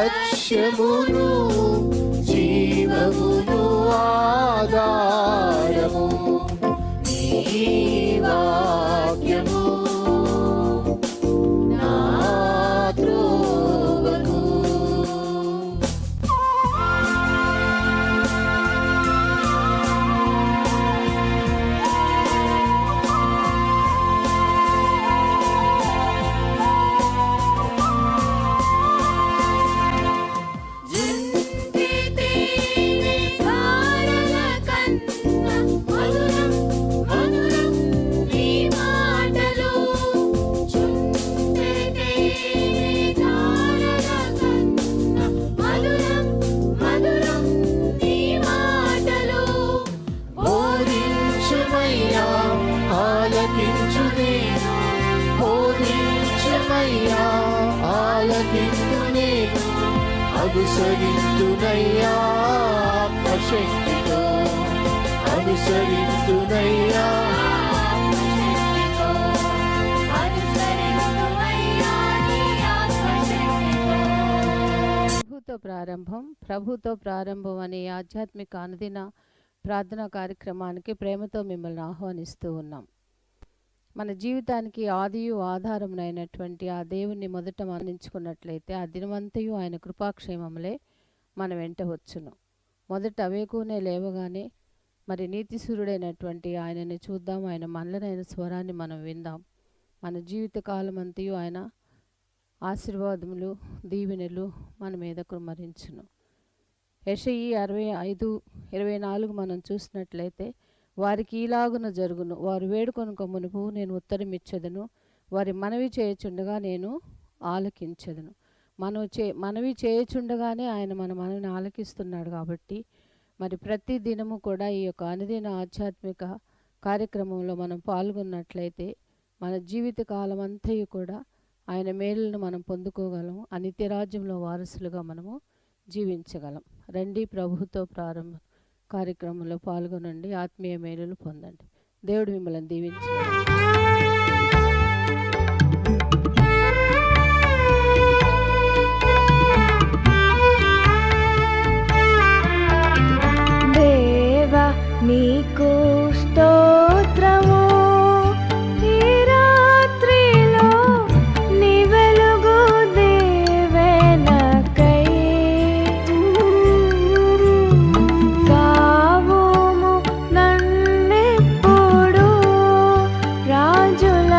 లక్ష్యమును జీవమును ఆధారము నీ వాక్యము నా త్రోవకు. అనుసరింతునయ్యా ఆత్మశక్తితో, అనుసరింతునయ్యా ప్రభుతో ప్రారంభం అనే ఆధ్యాత్మిక అనుదిన ప్రార్థనా కార్యక్రమానికి ప్రేమతో మిమ్మల్ని ఆహ్వానిస్తూ ఉన్నాం. మన జీవితానికి ఆదియు ఆధారమునైనటువంటి ఆ దేవుణ్ణి మొదట మరణించుకున్నట్లయితే ఆ దినమంతయు ఆయన కృపాక్షేమములే మన వెంట వచ్చును. మొదట వేకునే లేవగానే మరి నీతిసూరుడైనటువంటి ఆయనని చూద్దాం, ఆయన మనలనైన స్వరాన్ని మనం విందాం. మన జీవిత కాలం అంతయు ఆయన ఆశీర్వాదములు దీవెనలు మన మీద కుమ్మరించును. యెషయి 65:24 మనం చూసినట్లయితే వారికి ఈలాగున జరుగును, వారు వేడుకొనుక మునుపు నేను ఉత్తరమిచ్చెదను, వారి మనవి చేయుచుండగా నేను ఆలకించెదను. మనవి చేయుచుండగానే ఆయన మన మనవిని ఆలకిస్తున్నాడు. కాబట్టి మరి ప్రతి దినము కూడా ఈ యొక్క అనుదిన ఆధ్యాత్మిక కార్యక్రమంలో మనం పాల్గొన్నట్లయితే మన జీవిత కాలం అంతయు కూడా ఆయన మేలులను మనం పొందుకోగలం, ఆ నిత్యరాజ్యంలో వారసులుగా మనము జీవించగలం. రండి, ప్రభుతో ప్రారంభం కార్యక్రమంలో పాల్గొనండి, ఆత్మీయ మేలులు పొందండి. దేవుడు మిమ్మల్ని దీవించాలి. దేవా నీకు స్తోత్రము, ఈ రాత్రిలో నీ వెలుగు దేవెనకై కావుము నన్నెప్పుడు రాజుల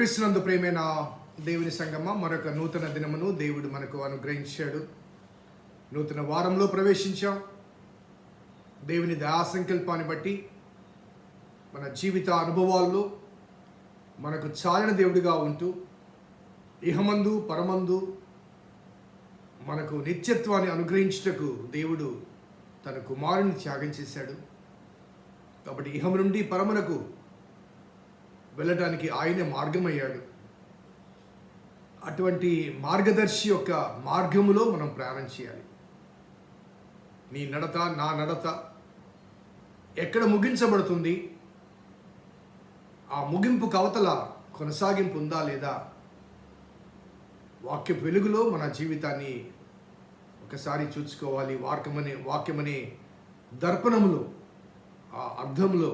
క్రీస్తునందు ప్రియమైన దేవుని సంగమ, మరొక నూతన దినమును దేవుడు మనకు అనుగ్రహించాడు. నూతన వారంలో ప్రవేశించాం. దేవుని దయా సంకల్పాన్ని బట్టి మన జీవిత అనుభవాల్లో మనకు చాలిన దేవుడిగా ఉంటూ ఇహమందు పరమందు మనకు నిత్యత్వాన్ని అనుగ్రహించుటకు దేవుడు తన కుమారుని త్యాగం చేశాడు. కాబట్టి ఇహం నుండి పరమునకు వెళ్ళటానికి ఆయనే మార్గమయ్యాడు. అటువంటి మార్గదర్శి యొక్క మార్గములో మనం ప్రయాణం చేయాలి. నీ నడత, నా నడత ఎక్కడ ముగించబడుతుంది, ఆ ముగింపు కవతల కొనసాగింపు ఉందా లేదా, వాక్య వెలుగులో మన జీవితాన్ని ఒకసారి చూసుకోవాలి. వాక్యమనే దర్పణములో, ఆ అర్థంలో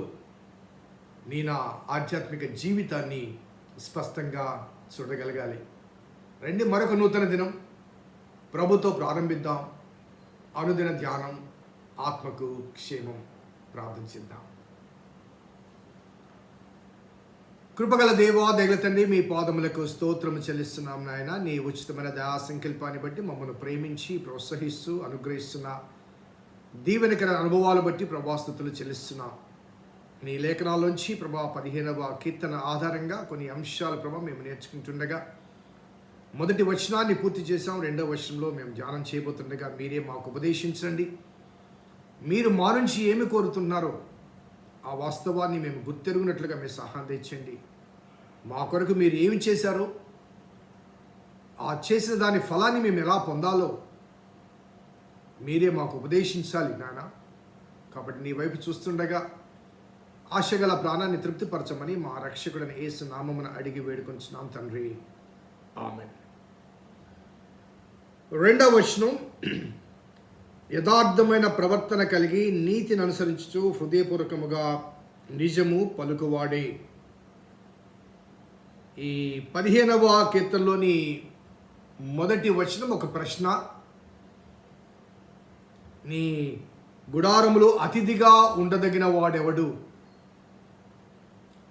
నీ నా ఆధ్యాత్మిక జీవితాన్ని స్పష్టంగా చూడగలగాలి. రండి, మరొక నూతన దినం ప్రభుతో ప్రారంభిద్దాం. అనుదిన ధ్యానం, ఆత్మకు క్షేమం ప్రార్థించిద్దాం. కృపగల దేవా, దయగల తండ్రి, మీ పాదములకు స్తోత్రము చెల్లిస్తున్నాం నాయన. నీ ఉచితమైన దయా సంకల్పాన్ని బట్టి మమ్మల్ని ప్రేమించి ప్రోత్సహిస్తూ అనుగ్రహిస్తున్న దీవెనకర అనుభవాలు బట్టి ప్రభాస్తుతులు చెల్లిస్తున్నాం. నీ లేఖనాల్లోంచి ప్రభా 15వ కీర్తన ఆధారంగా కొన్ని అంశాలు ప్రభా మేము నేర్చుకుంటుండగా, మొదటి వచనాన్ని పూర్తి చేసాం. 2వ వచనంలో మేము ధ్యానం చేయబోతుండగా మీరే మాకు ఉపదేశించండి. మీరు మా నుంచి ఏమి కోరుతున్నారో ఆ వాస్తవాన్ని మేము గుర్తెరుగునట్లుగా మీరు సహాయం తెచ్చండి. మా కొరకు మీరు ఏమి చేశారో, ఆ చేసిన దాని ఫలాన్ని మేము ఎలా పొందాలో మీరే మాకు ఉపదేశించాలి నాన్న. కాబట్టి నీ వైపు చూస్తుండగా ఆశగల ప్రాణాన్ని తృప్తిపరచమని మా రక్షకుడని యేసు నామమున అడిగి వేడుకొంచున్నాం తండ్రి, ఆమేన్. 2వ వచనం, యథార్థమైన ప్రవర్తన కలిగి నీతిని అనుసరించుచు హృదయపూర్వకముగా నిజము పలుకువాడే. ఈ 15వ కీర్తనలోని మొదటి వచనం ఒక ప్రశ్న. నీ గుడారములో అతిథిగా ఉండదగిన వాడెవడు?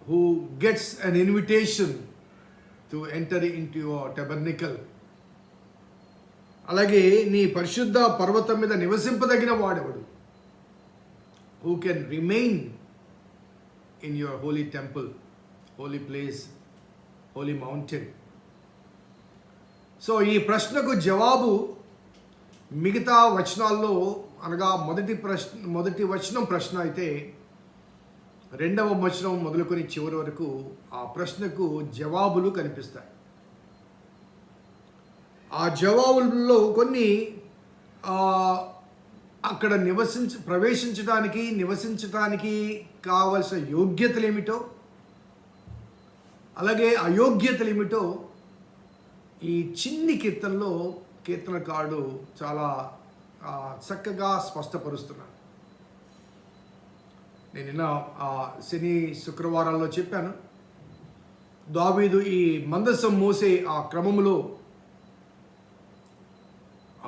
Who gets an invitation to enter into your tabernacle? అలాగే నీ పరిశుద్ధ పర్వతం మీద నివసింపదగిన వాడెవడు? Who can remain in your holy temple, holy place, holy mountain? So ఈ ప్రశ్నకు జవాబు మిగతా వచనాల్లో, అనగా మొదటి వచనం ప్రశ్న అయితే 2వ వచనం మొదలుకొని చివరి వరకు ఆ ప్రశ్నకు జవాబులు కనిపిస్తాయి. ఆ జవాబుల్లో కొన్ని అక్కడ నివసించడానికి కావలసిన యోగ్యతలు ఏమిటో, అలాగే అయోగ్యతలు ఏమిటో ఈ చిన్ని కీర్తనలో కీర్తనకారుడు చాలా చక్కగా స్పష్టపరుస్తున్నాడు. నేను నిన్న శని శుక్రవారాల్లో చెప్పాను, దావీదు ఈ మందసం మోసే ఆ క్రమంలో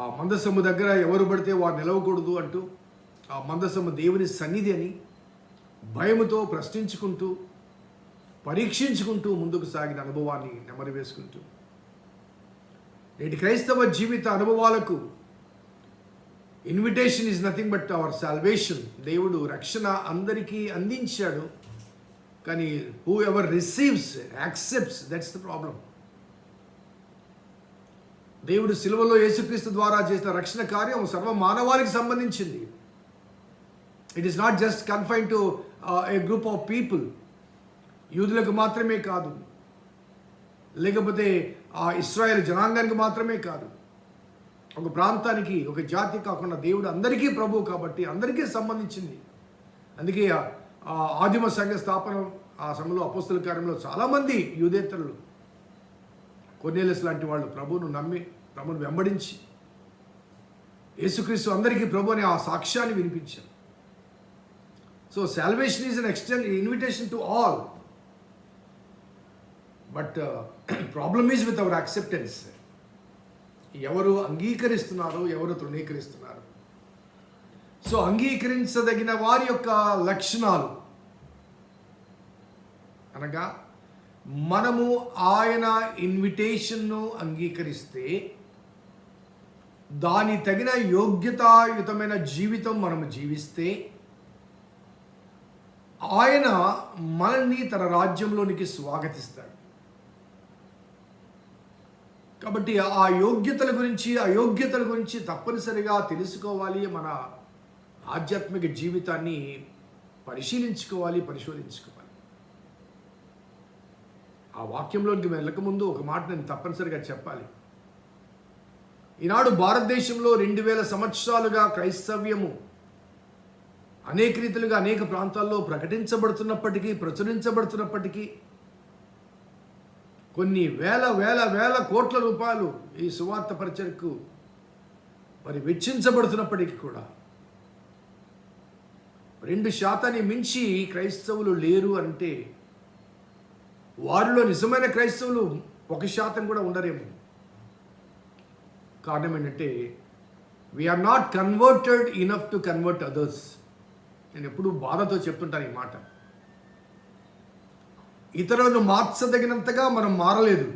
ఆ మందసము దగ్గర ఎవరు పడితే వారు నిలవకూడదు అంటూ, ఆ మందసము దేవుని సన్నిధి అని భయముతో ప్రశ్నించుకుంటూ పరీక్షించుకుంటూ ముందుకు సాగిన అనుభవాన్ని నెమరు వేసుకుంటూ, నేటి క్రైస్తవ జీవిత అనుభవాలకు invitation is nothing but our salvation. దేవుడు రక్షణ అందరికీ అందించాడు, కానీ whoever receives accepts, that's the problem. దేవుడు సిలువలో యేసుక్రీస్తు ద్వారా చేసిన రక్షణ కార్యం సర్వ మానవాళికి సంబంధించింది. It is not just confine to A group of people. యూదులకు మాత్రమే కాదు, లేకపోతే ఆ ఇశ్రాయేల్ జనాంగానికి మాత్రమే కాదు, ఒక ప్రాంతానికి, ఒక జాతి కాకుండా దేవుడు అందరికీ ప్రభువు కాబట్టి అందరికీ సంబంధించింది. అందుకే ఆదిమ సంఘ స్థాపన ఆ సమయంలో అపోస్తల కార్యంలో చాలామంది యూదేతరులు, కొర్నేలియస్ లాంటి వాళ్ళు ప్రభువును వెంబడించి యేసుక్రీస్తు అందరికీ ప్రభు అనే ఆ సాక్ష్యాన్ని వినిపించారు. So salvation is an invitation to all, but problem is with our acceptance. ఎవరు అంగీకరిస్తున్నారు, ఎవరు తృణీకరిస్తున్నారు. సో అంగీకరించదగిన వారి యొక్క లక్షణాలు అనగా మనము ఆయన ఇన్విటేషన్ను అంగీకరిస్తే దాని తగిన యోగ్యతాయుతమైన జీవితం మనము జీవిస్తే ఆయన మనల్ని తన రాజ్యంలోనికి స్వాగతిస్తాడు. కాబట్టి ఆ యోగ్యతల గురించి అయోగ్యతల గురించి తప్పనిసరిగా తెలుసుకోవాలి. మన ఆధ్యాత్మిక జీవితాన్ని పరిశీలించుకోవాలి, పరిశోధించుకోవాలి. ఆ వాక్యంలోనికి వెళ్ళకముందు ఒక మాట నేను తప్పనిసరిగా చెప్పాలి. ఈనాడు భారతదేశంలో 2000 సంవత్సరాలుగా క్రైస్తవ్యము అనేక రీతిలుగా అనేక ప్రాంతాల్లో ప్రకటించబడుతున్నప్పటికీ, ప్రచురించబడుతున్నప్పటికీ కొన్ని వేల వేల వేల కోట్ల రూపాయలు ఈ సువార్త పరిచర్కు మరి వెచ్చించబడుతున్నప్పటికీ కూడా 2% మించి క్రైస్తవులు లేరు అంటే వారిలో నిజమైన క్రైస్తవులు 1% కూడా ఉండరేమో. కారణం ఏంటంటే we're not converted enough to convert others. నేను ఎప్పుడు బాధతో చెప్తుంటాను ఈ మాట. ఇతరులను మార్చదగినంతగా మనం మారలేదు.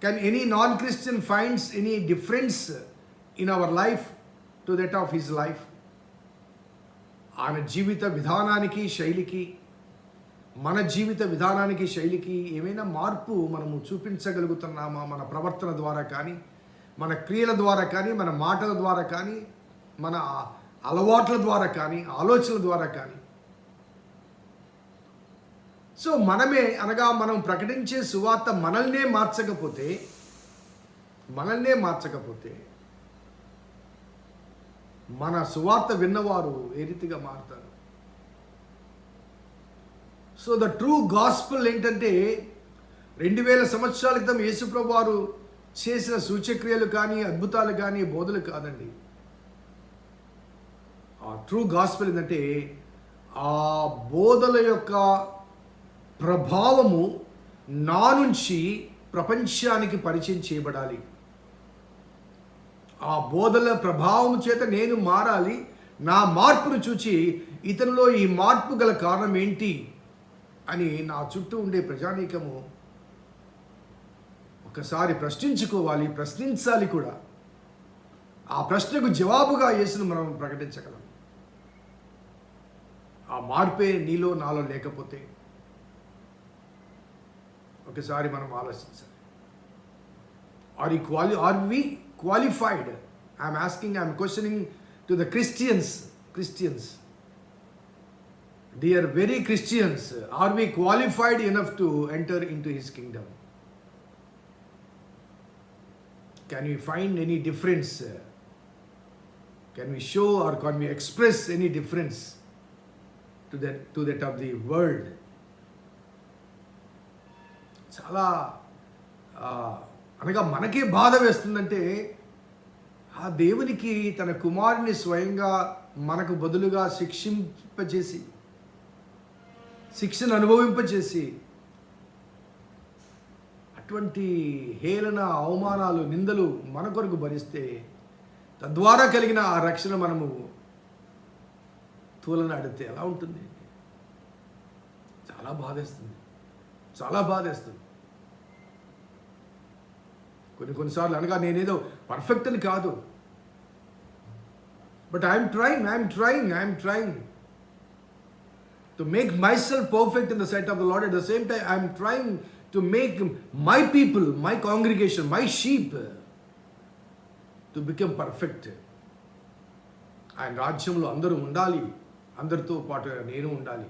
Can any non Christian finds any difference in our life to that of his life? ఆయన జీవిత విధానానికి శైలికి, మన జీవిత విధానానికి శైలికి ఏమైనా మార్పు మనము చూపించగలుగుతున్నామా? మన ప్రవర్తన ద్వారా కానీ, మన క్రియల ద్వారా కానీ, మన మాటల ద్వారా కానీ, మన అలవాట్ల ద్వారా కానీ, ఆలోచనల ద్వారా కానీ. సో మనమే అనగా మనం ప్రకటించే సువార్త మనల్నే మార్చకపోతే మన సువార్త విన్నవారు ఏ రీతిగా మారుతారు? సో ద ట్రూ గాస్పుల్ ఏంటంటే 2000 సంవత్సరాల క్రితం యేసుప్రభు వారు చేసిన సూచక్రియలు కానీ, అద్భుతాలు కానీ, బోధలు కాదండి. ఆ ట్రూ గాస్పుల్ ఏంటంటే ఆ బోధల యొక్క ప్రభావము నా నుంచి ప్రపంచానికి పరిచయం చేయబడాలి. ఆ బోధల ప్రభావం చేత నేను మారాలి. నా మార్పును చూచి ఇతనిలో ఈ మార్పు గల కారణం ఏంటి అని నా చుట్టూ ఉండే ప్రజానీకము ఒకసారి ప్రశ్నించుకోవాలి, ప్రశ్నించాలి కూడా. ఆ ప్రశ్నకు జవాబుగా యేసును మనం ప్రకటించగలం. ఆ మార్పే నీలో నాలో లేకపోతే ఒకసారి మనం ఆలోచించాలి. Are we qualified? I'm questioning to the Christians. Dear very Christians, are we qualified enough to enter into his kingdom? Can we find any difference? Can we show or can we express any difference to that of the world? చాలా అనగా మనకే బాధ వేస్తుందంటే ఆ దేవునికి తన కుమారుని స్వయంగా మనకు బదులుగా శిక్షను అనుభవింపచేసి అటువంటి హేళన, అవమానాలు, నిందలు మన కొరకు భరిస్తే తద్వారా కలిగిన ఆ రక్షణ మనము తూలనాడితే ఎలా ఉంటుంది? చాలా బాధేస్తుంది. కొన్నిసార్లు అనగా నేనేదో పర్ఫెక్ట్ అని కాదు, but I'm trying to make myself perfect in the sight of the Lord. At the same time I'm trying to make my people, my congregation, my sheep to become perfect. ఆయన రాజ్యంలో అందరూ ఉండాలి, అందరితో పాటు నేను ఉండాలి.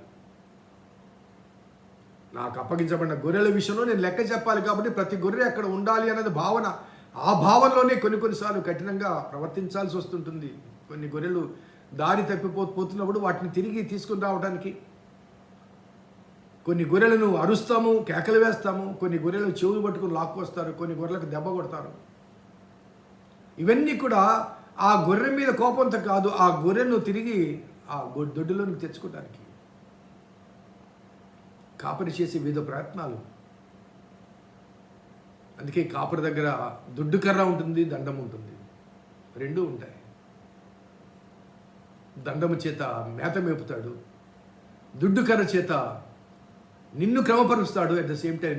నాకు అప్పగించబడిన గొర్రెల విషయంలో నేను లెక్క చెప్పాలి కాబట్టి ప్రతి గొర్రె అక్కడ ఉండాలి అన్నది భావన. ఆ భావనలోనే కొన్నిసార్లు కఠినంగా ప్రవర్తించాల్సి వస్తుంటుంది. కొన్ని గొర్రెలు దారి తప్పిపోతున్నప్పుడు వాటిని తిరిగి తీసుకుని రావడానికి కొన్ని గొర్రెలను అరుస్తాము, కేకలు వేస్తాము. కొన్ని గొర్రెలు చెవులు పట్టుకుని లాక్కొస్తారు, కొన్ని గొర్రెలకు దెబ్బ కొడతారు. ఇవన్నీ కూడా ఆ గొర్రె మీద కోపంతో కాదు, ఆ గొర్రెను తిరిగి ఆ దొడ్డులోనికి తెచ్చుకోవడానికి కాపరి చేసే వివిధ ప్రయత్నాలు. అందుకే కాపరి దగ్గర దుడ్డు కర్ర ఉంటుంది, దండం ఉంటుంది, రెండూ ఉంటాయి. దండము చేత మేత మేపుతాడు, దుడ్డు కర్ర చేత నిన్ను క్రమపరుస్తాడు. అట్ ద సేమ్ టైం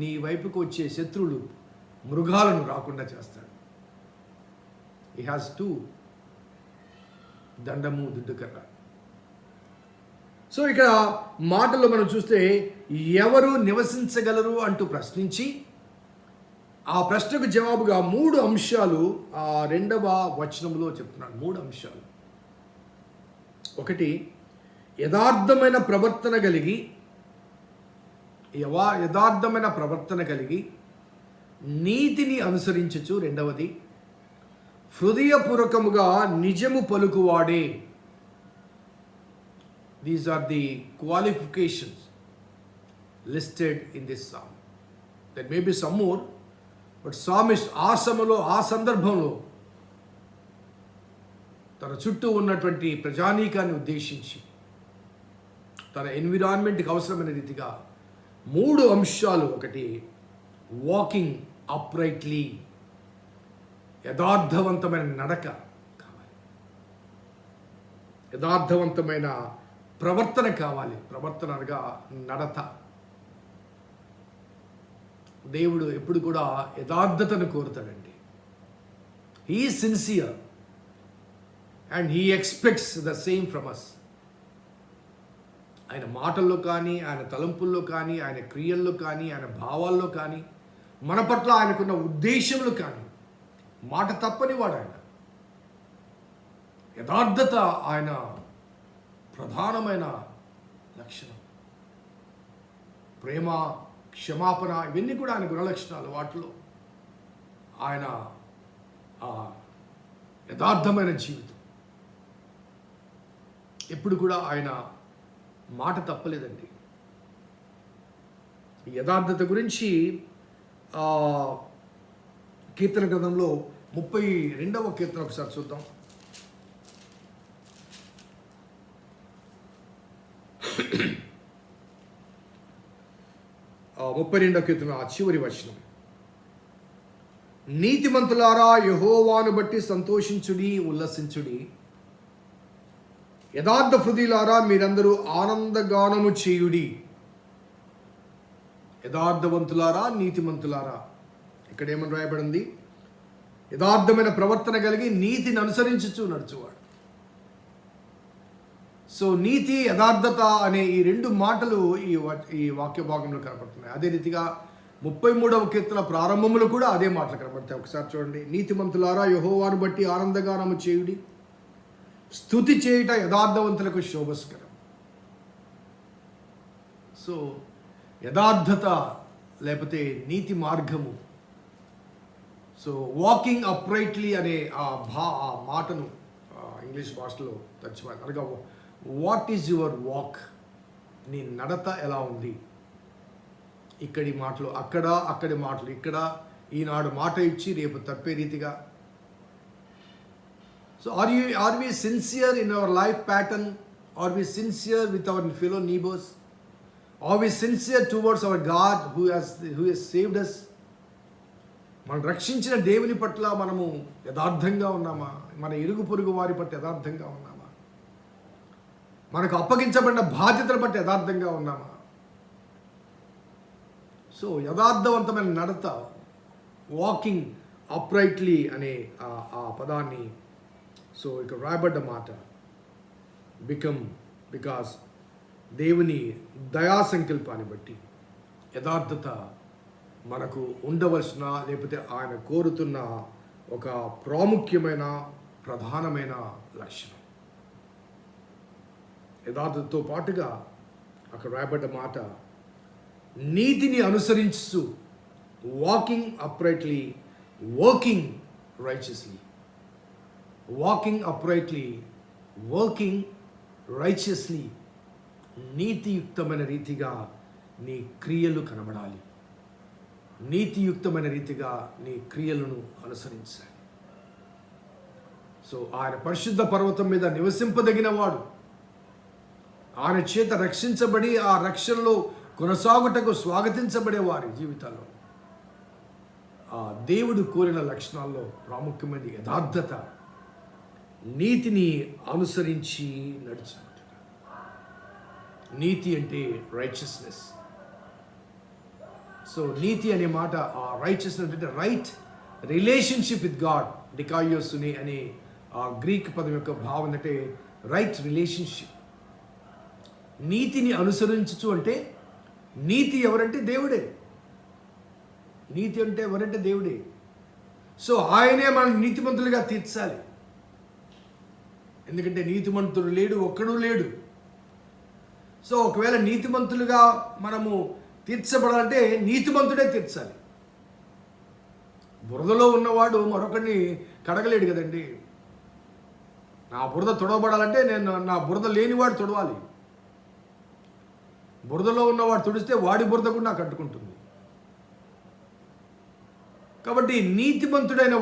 నీ వైపుకు వచ్చే శత్రువులు మృగాలను రాకుండా చేస్తాడు. హీ హ్యాస్ టూ, దండము దుడ్డుకర్ర. సో ఇక్కడ మాటల్లో మనం చూస్తే ఎవరు నివసించగలరు అంటూ ప్రశ్నించి ఆ ప్రశ్నకు జవాబుగా 3 అంశాలు ఆ 2వ వచనంలో చెప్తున్నాడు. 3 అంశాలు. ఒకటి, యథార్థమైన ప్రవర్తన కలిగి నీతిని అనుసరించచ్చు. 2వది, హృదయపూర్వకముగా నిజము పలుకువాడే. These are the qualifications listed in this psalm. There may be some more, but psalmist ఆ సమయంలో ఆ సందర్భంలో తన చుట్టూ ఉన్నటువంటి ప్రజానీకాన్ని ఉద్దేశించి తన ఎన్విరాన్మెంట్కి అవసరమైన రీతిగా 3 అంశాలు. ఒకటి, వాకింగ్ అప్రైట్లీ, యథార్థవంతమైన నడక కావాలి, యథార్థవంతమైన ప్రవర్తన కావాలి. ప్రవర్తన అనగా నడత. దేవుడు ఎప్పుడు కూడా యథార్థతను కోరుతాడండి. He is sincere and he expects the same from us. ఆయన మాటల్లో కానీ, ఆయన తలంపుల్లో కానీ, ఆయన క్రియల్లో కానీ, ఆయన భావాల్లో కానీ, మన పట్ల ఆయనకున్న ఉద్దేశంలో కానీ మాట తప్పని వాడు ఆయన. యథార్థత ఆయన ప్రధానమైన లక్షణం. ప్రేమ, క్షమాపణ, ఇవన్నీ కూడా ఆయన గుణలక్షణాలు. వాటిలో ఆయన యథార్థమైన జీవితం. ఎప్పుడు కూడా ఆయన మాట తప్పలేదండి. యథార్థత గురించి కీర్తన గ్రంథంలో 32వ కీర్తన ఒకసారి చూద్దాం. 32వ కీర్తన చివరి వచనం, నీతిమంతులారా యెహోవాను బట్టి సంతోషించుడి, ఉల్లసించుడి. యథార్థ హృదయులారా మీరందరూ ఆనందగానము చేయుడి. యథార్థవంతులారా, నీతిమంతులారా. ఇక్కడ ఏమని రాయబడింది? యథార్థమైన ప్రవర్తన కలిగి నీతిని అనుసరించుచు నడుచువాడు. సో నీతి, యథార్థత అనే ఈ 2 మాటలు ఈ వాక్య భాగంలో కనబడుతున్నాయి. అదే రీతిగా 33వ కీర్తన ప్రారంభంలో కూడా అదే మాటలు కనబడతాయి. ఒకసారి చూడండి. నీతిమంతులారా యెహోవాను బట్టి ఆనందగానము చేయుడి, స్తుతి చేయుట యథార్థవంతులకు శోభస్కరం. సో యథార్థత లేకపోతే నీతి మార్గము. సో వాకింగ్ అప్రైట్లీ అనే ఆ మాటను ఇంగ్లీష్ భాషలో తర్జుమా అనగా వాట్ ఈజ్ యువర్ వాక్, నీ నడత ఎలా ఉంది. ఇక్కడి మాటలు అక్కడ, అక్కడి మాటలు ఇక్కడ, ఈనాడు మాట ఇచ్చి రేపు తప్పే రీతిగా. So are we sincere in our life pattern? Are we sincere with our fellow neighbours? Are we sincere towards our God who has saved us? మనం రక్షించిన దేవుని పట్ల మనము యథార్థంగా ఉన్నామా? మన ఇరుగు పొరుగు వారి పట్ల యథార్థంగా ఉన్నామా? మనకు అప్పగించబడిన బాధ్యతల పట్ల యథార్థంగా ఉన్నామా? సో యథార్థవంతమైన నడత, వాకింగ్ అప్రైట్లీ అనే ఆ పదాన్ని సో ఇక్కడ రాయబడ్డ మాట బికాస్ దేవుని దయా సంకల్పాన్ని బట్టి యథార్థత మనకు ఉండవలసిన, లేకపోతే ఆయన కోరుతున్న ఒక ప్రాముఖ్యమైన ప్రధానమైన లక్షణం. యథార్థతతో పాటుగా అక్కడ రాయబడ్డ మాట నీతిని అనుసరించు, walking uprightly, working righteously. Walking uprightly, working righteously. నీతియుక్తమైన రీతిగా నీ క్రియలు కనబడాలి. నీతియుక్తమైన రీతిగా నీ క్రియలను అనుసరించాలి. సో ఆయన పరిశుద్ధ పర్వతం మీద నివసింపదగిన వాడు. ఆయన చేత రక్షించబడి ఆ రక్షణలో కొనసాగుటకు స్వాగతించబడే వారి జీవితాల్లో ఆ దేవుడు కోరిన లక్షణాల్లో ప్రాముఖ్యమైనది యథార్థత, నీతిని అనుసరించి నడుచుకుంటుట. నీతి అంటే రైచియస్నెస్, సో నీతి అనే మాట ఆ రైచియస్నెస్ అంటే రైట్ రిలేషన్షిప్ విత్ గాడ్, డికాయోసుని అనే ఆ గ్రీక్ పదం యొక్క భావం అంటే రైట్ రిలేషన్షిప్. నీతిని అనుసరించు అంటే నీతి ఎవరంటే దేవుడే. నీతి అంటే ఎవరంటే దేవుడే. సో ఆయనే మనం నీతిమంతులుగా తీర్చాలి. ఎందుకంటే నీతిమంతుడు లేడు, ఒక్కడూ లేడు. సో ఒకవేళ నీతిమంతులుగా మనము తీర్చబడాలంటే నీతిమంతుడే తీర్చాలి. బురదలో ఉన్నవాడు మరొకరిని కడగలేడు కదండి. నా బురద తొడవబడాలంటే నా బురద లేనివాడు తొడవాలి. బురదలో ఉన్నవాడు తుడిస్తే వాడి బురద కూడా నాకు అంటుకుంటుంది. కాబట్టి నీతిమంతుడైన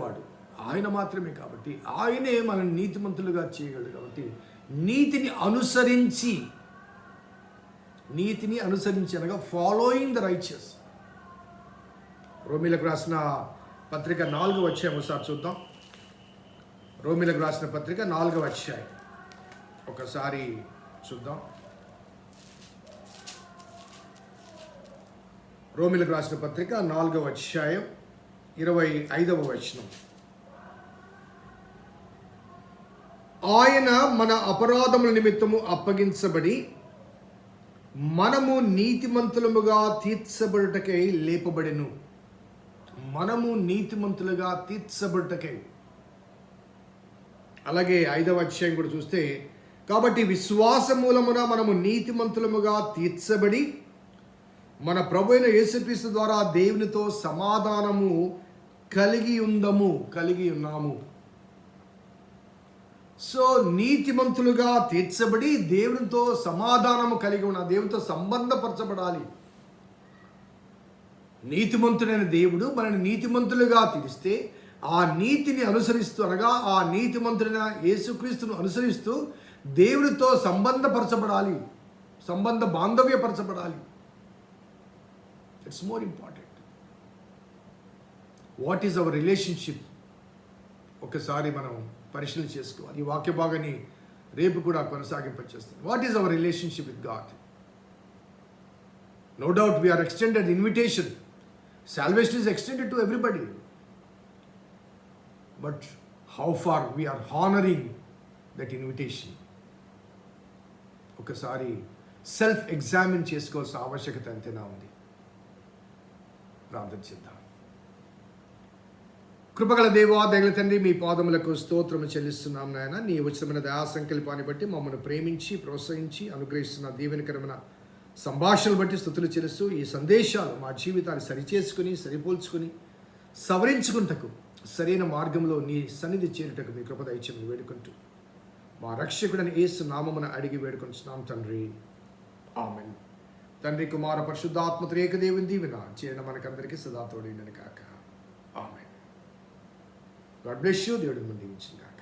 వాడు ఆయన మాత్రమే. కాబట్టి ఆయనే మనం నీతిమంతులుగా చేయగలడు. కాబట్టి నీతిని అనుసరించి అనగా ఫాలోయింగ్ ద రైచియస్. రోమీలకు రాసిన పత్రిక 4వ అధ్యాయం ఒకసారి చూద్దాం. రోమీలకు రాసిన పత్రిక 4వ అధ్యాయం ఒకసారి చూద్దాం. రోమీలకు రాసిన పత్రిక 4వ అధ్యాయం 25వ వచనం. ఆయన మన అపరాధముల నిమిత్తము అప్పగించబడి మనము నీతిమంతులముగా తీర్చబడుటకై లేపబడెను. మనము నీతిమంతులుగా తీర్చబడుటకై. అలాగే 5వ అధ్యాయం కూడా చూస్తే, కాబట్టి విశ్వాస మూలమున మనము నీతిమంతులముగా తీర్చబడి మన ప్రభు అయిన యేసుక్రీస్తు ద్వారా దేవునితో సమాధానము కలిగి ఉన్నాము. సో నీతిమంతులుగా తీర్చబడి దేవునితో సమాధానము కలిగి ఉన్న, దేవునితో సంబంధపరచబడాలి. నీతిమంతుడైన దేవుడు మనల్ని నీతిమంతులుగా తీరిస్తే ఆ నీతిని అనుసరిస్తూ అనగా ఆ నీతిమంతుడైన యేసుక్రీస్తును అనుసరిస్తూ దేవునితో సంబంధపరచబడాలి, సంబంధ బాంధవ్యపరచబడాలి. It's more important. What is our relationship? ఒకసారి మనం పరిశీలన చేసుకోవాలి. ఈ వాక్య భాగాన్ని రేపు కూడా కొనసాగింపచేస్తాను. What is our relationship with God? No doubt we are extended invitation. Salvation is extended to everybody. But how far we are honoring that invitation? ఒకసారి సెల్ఫ్ ఎగ్జామిన్ చేసుకోవాల్సిన ఆవశ్యకత ఎంతైనా ఉంది. ప్రార్థన చేద్దాం. కృపగల దేవా, దయగల తండ్రి, మీ పాదములకు స్తోత్రము చెల్లిస్తున్నాం నాయన. నీ ఉచితమైన దయా సంకల్పాన్ని బట్టి మమ్మల్ని ప్రేమించి ప్రోత్సహించి అనుగ్రహిస్తున్న దీవెనకరమైన సంభాషణలు బట్టి స్తుతులు చెల్లిస్తూ ఈ సందేశాలు మా జీవితాన్ని సరిచేసుకుని సరిపోల్చుకుని సవరించుకుంటకు సరైన మార్గంలో నీ సన్నిధి చేరుటకు మీ కృప దయచేయమని వేడుకుంటూ మా రక్షకుడని యేసు నామమున అడిగి వేడుకొంటున్నాం తండ్రి. ఆమేన్. తండ్రి, కుమార పరిశుద్ధాత్మ త్రియేక దేవుని దీవెన చేరిన మనకందరికీ సదా తోడైండని కాక. ఆమేన్. God bless you. దేవుడి ముందు దీవించుగాక.